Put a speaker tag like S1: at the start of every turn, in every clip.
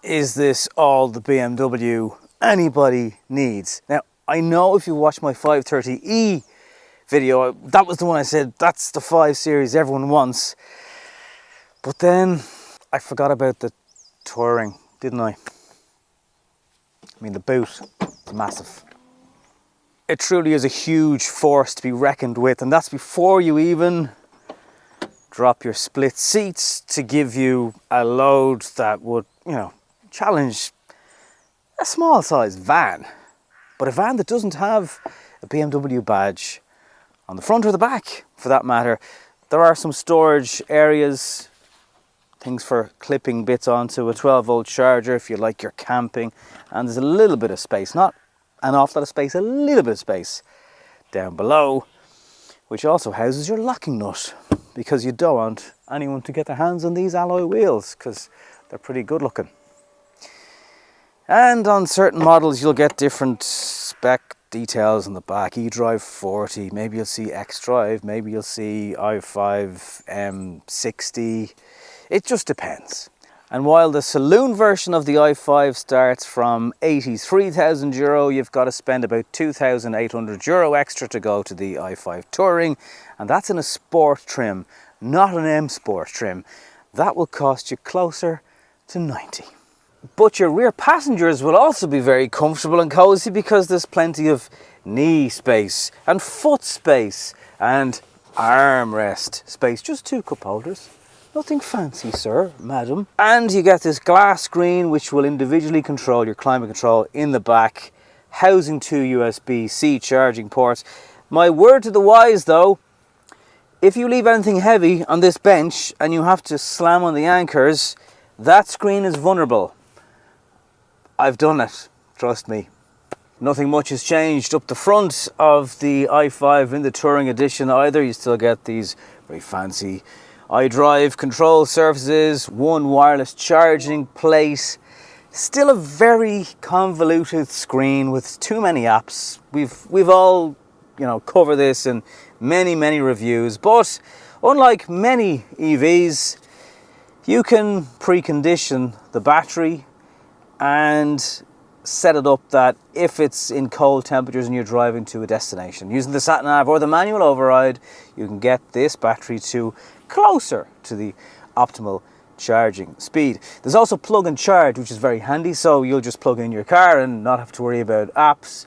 S1: Is this all the BMW anybody needs? Now, I know if you watch my 530e video, that was the one I said, that's the 5 Series everyone wants. But then I forgot about the touring, didn't I? I mean, the boot is massive. It truly is a huge force to be reckoned with, and that's before you even drop your split seats to give you a load that would, challenge a small size van. But a van that doesn't have a BMW badge on the front or the back, for that matter. There are some storage areas, things for clipping bits onto a 12-volt charger if you like your camping, and there's a little bit of space, not an awful lot of space, a little bit of space down below, which also houses your locking nut, because you don't want anyone to get their hands on these alloy wheels because they're pretty good looking. And on certain models you'll get different spec details on the back. eDrive 40, maybe you'll see xDrive, maybe you'll see i5 M60. It just depends. And while the saloon version of the i5 starts from €83,000, you've got to spend about €2,800 extra to go to the i5 Touring, and that's in a sport trim, not an M Sport trim. That will cost you closer to 90. But your rear passengers will also be very comfortable and cozy because there's plenty of knee space and foot space and armrest space. Just 2 cup holders. Nothing fancy, sir, madam. And you get this glass screen which will individually control your climate control in the back, housing 2 USB-C charging ports. My word to the wise though, if you leave anything heavy on this bench and you have to slam on the anchors, that screen is vulnerable. I've done it, trust me. Nothing much has changed up the front of the i5 in the Touring Edition either. You still get these very fancy iDrive control surfaces, 1 wireless charging plate. Still a very convoluted screen with too many apps. We've all, covered this in many reviews, but unlike many EVs, you can precondition the battery and set it up that if it's in cold temperatures and you're driving to a destination, using the sat nav or the manual override, you can get this battery to closer to the optimal charging speed. There's also plug and charge, which is very handy, so you'll just plug in your car and not have to worry about apps,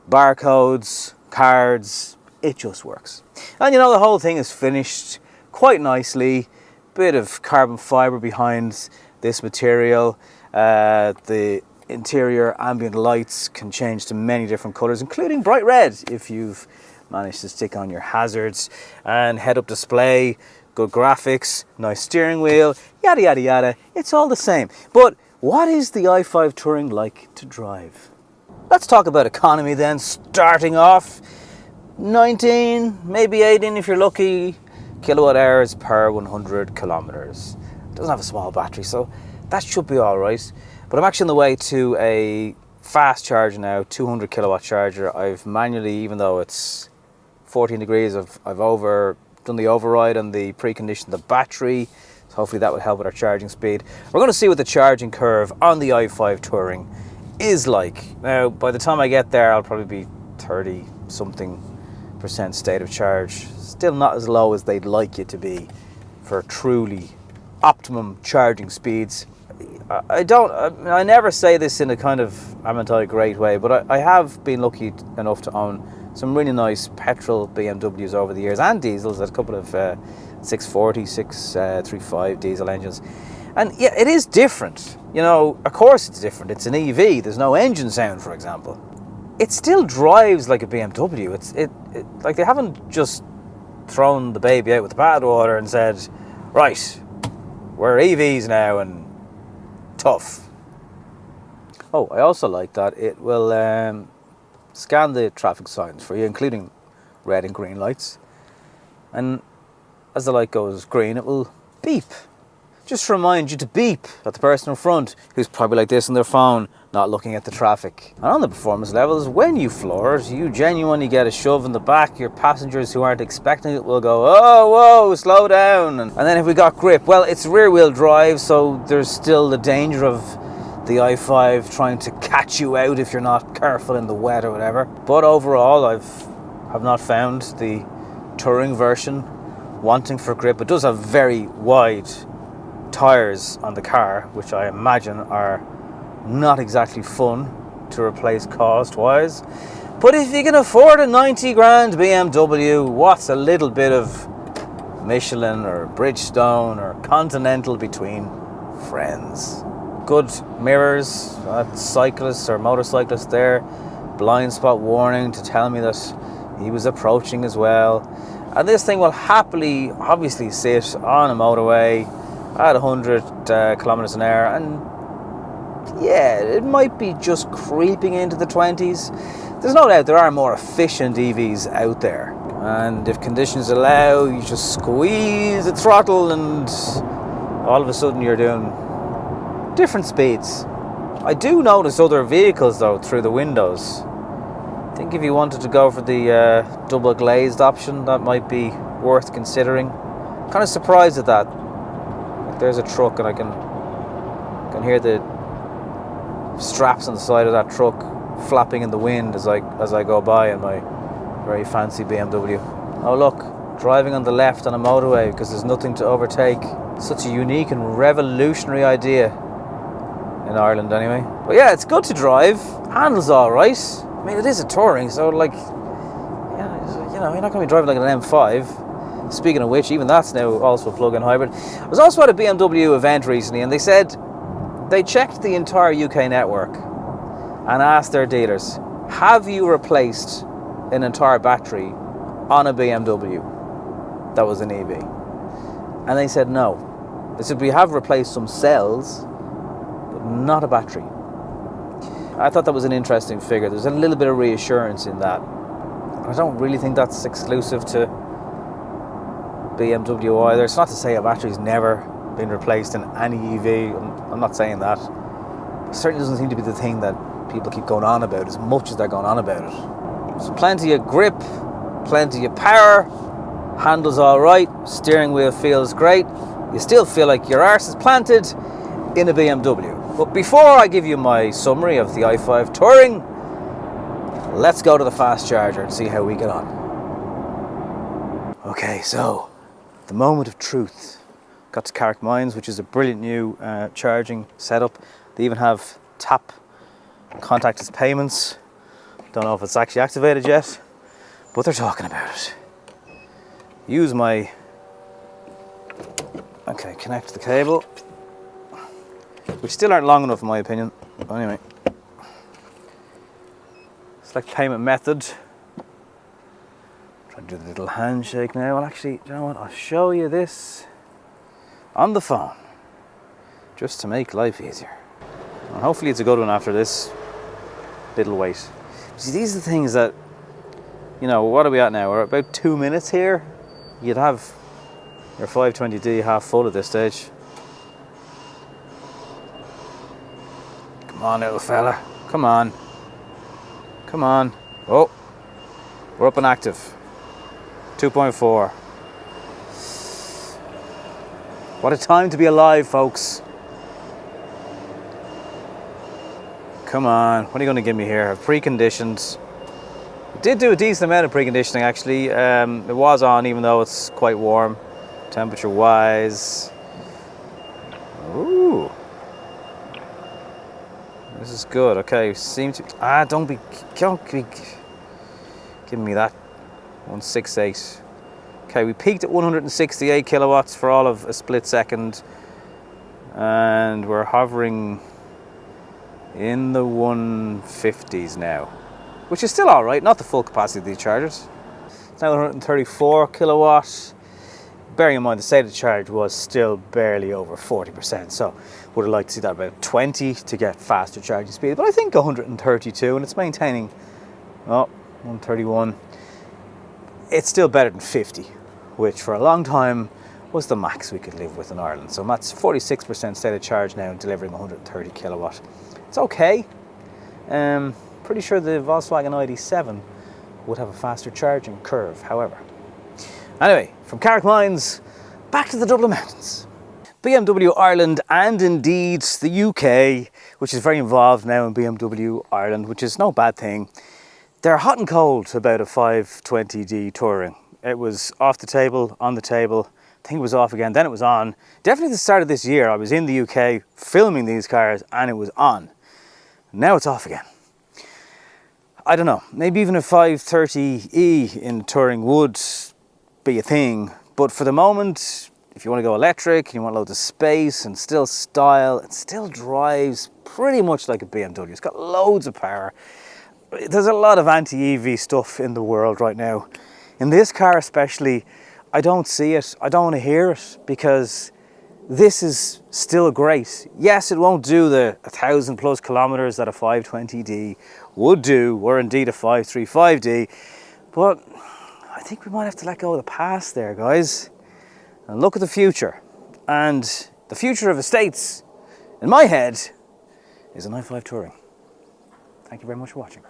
S1: barcodes, cards. It just works. And the whole thing is finished quite nicely. Bit of carbon fiber behind this material. The interior ambient lights can change to many different colors, including bright red if you've managed to stick on your hazards, and head-up display, good graphics, nice steering wheel, yada yada yada. It's all the same. But what is the i5 Touring like to drive? Let's talk about economy then. Starting off 19, maybe 18 if you're lucky, kilowatt hours per 100 kilometers. It doesn't have a small battery, so that should be all right. But I'm actually on the way to a fast charger now, 200 kilowatt charger. I've manually, even though it's 14 degrees, I've done the override and the precondition the battery. So hopefully that will help with our charging speed. We're going to see what the charging curve on the i5 Touring is like. Now, by the time I get there, I'll probably be 30-something% state of charge. Still not as low as they'd like you to be for truly optimum charging speeds. I never say this in a kind of great way, but I have been lucky enough to own some really nice petrol BMWs over the years, and diesels, a couple of 640, 635 diesel engines. And yeah, it is different. Of course it's different. It's an EV. There's no engine sound, for example. It still drives like a BMW. It like they haven't just thrown the baby out with the bathwater and said, right, we're EVs now and tough. Oh, I also like that it will scan the traffic signs for you, including red and green lights. And as the light goes green, it will beep. Just to remind you to beep at the person in front who's probably like this on their phone, not looking at the traffic. And on the performance levels, when you floor it, you genuinely get a shove in the back. Your passengers who aren't expecting it will go, oh, whoa, slow down. And then if we got grip, well, it's rear wheel drive, so there's still the danger of the i5 trying to catch you out if you're not careful in the wet or whatever. But overall, have not found the touring version wanting for grip. It does have very wide tyres on the car, which I imagine are not exactly fun to replace cost-wise. But if you can afford a 90 grand BMW, what's a little bit of Michelin or Bridgestone or Continental between friends? Good mirrors, cyclists or motorcyclists there, blind spot warning to tell me that he was approaching as well. And this thing will happily, obviously, sit on a motorway at 100 kilometers an hour, and yeah, it might be just creeping into the 20s. There's no doubt there are more efficient EVs out there, and if conditions allow, you just squeeze the throttle and all of a sudden you're doing different speeds. I do notice other vehicles though through the windows. I think if you wanted to go for the double glazed option, that might be worth considering. Kind of surprised at that. Like, there's a truck and I can hear the straps on the side of that truck flapping in the wind as I go by in my very fancy BMW. Oh look, driving on the left on a motorway because there's nothing to overtake. Such a unique and revolutionary idea in Ireland anyway. But yeah, it's good to drive. Handles alright. I mean, it is a touring, so like, yeah, you know, you're not going to be driving like an M5. Speaking of which, even that's now also a plug-in hybrid. I was also at a BMW event recently, and they said they checked the entire UK network and asked their dealers, have you replaced an entire battery on a BMW that was an EV? And they said no. They said, we have replaced some cells, but not a battery. I thought that was an interesting figure. There's a little bit of reassurance in that. I don't really think that's exclusive to BMW either. It's not to say a battery's never been replaced in any EV. I'm not saying that. It certainly doesn't seem to be the thing that people keep going on about as much as they're going on about it. So plenty of grip, plenty of power, handles all right, steering wheel feels great. You still feel like your arse is planted in a BMW. But before I give you my summary of the i5 Touring, let's go to the fast charger and see how we get on. Okay, so the moment of truth. Got to Carrickmines, which is a brilliant new charging setup. They even have tap contactless payments. Don't know if it's actually activated yet, but they're talking about it. Use my... Okay, connect the cable, which still aren't long enough in my opinion. Anyway, select payment method. Try to do the little handshake now. Well, actually, do you know what? I'll show you this on the phone, just to make life easier. And hopefully it's a good one after this little wait. See, these are the things that, you know, what are we at now? We're about 2 minutes here. You'd have your 520D half full at this stage. Come on, little fella. Come on. Come on. Oh, we're up and active. 2.4. What a time to be alive, folks. Come on, what are you going to give me here? Preconditioned. Did do a decent amount of preconditioning actually. It was on even though it's quite warm, temperature wise. Ooh. This is good. Okay, seem to... don't be giving me that. 168. Okay, we peaked at 168 kilowatts for all of a split second. And we're hovering in the 150s now, which is still all right, not the full capacity of these chargers. It's now 134 kilowatts. Bearing in mind the state of charge was still barely over 40%, so would have liked to see that about 20 to get faster charging speed, but I think 132, and it's maintaining, 131. It's still better than 50, which for a long time was the max we could live with in Ireland. So that's 46% state of charge now, delivering 130 kilowatt. It's okay. Pretty sure the Volkswagen ID7 would have a faster charging curve, however. Anyway, from Carrickmines, back to the Dublin Mountains. BMW Ireland and indeed the UK which is very involved now in BMW Ireland, which is no bad thing. They're hot and cold about a 520D Touring. It was off the table, on the table. I think it was off again, then it was on. Definitely at the start of this year, I was in the UK filming these cars and it was on. Now it's off again. I don't know, maybe even a 530E in Touring would be a thing, but for the moment, if you want to go electric and you want loads of space and still style, it still drives pretty much like a BMW. It's got loads of power. There's a lot of anti-EV stuff in the world right now. In this car especially, I don't see it, I don't want to hear it, because this is still great. Yes, it won't do the 1,000+ kilometers that a 520D would do, or indeed a 535D, but I think we might have to let go of the past there, guys, and look at the future. And the future of estates, in my head, is an i5 Touring. Thank you very much for watching.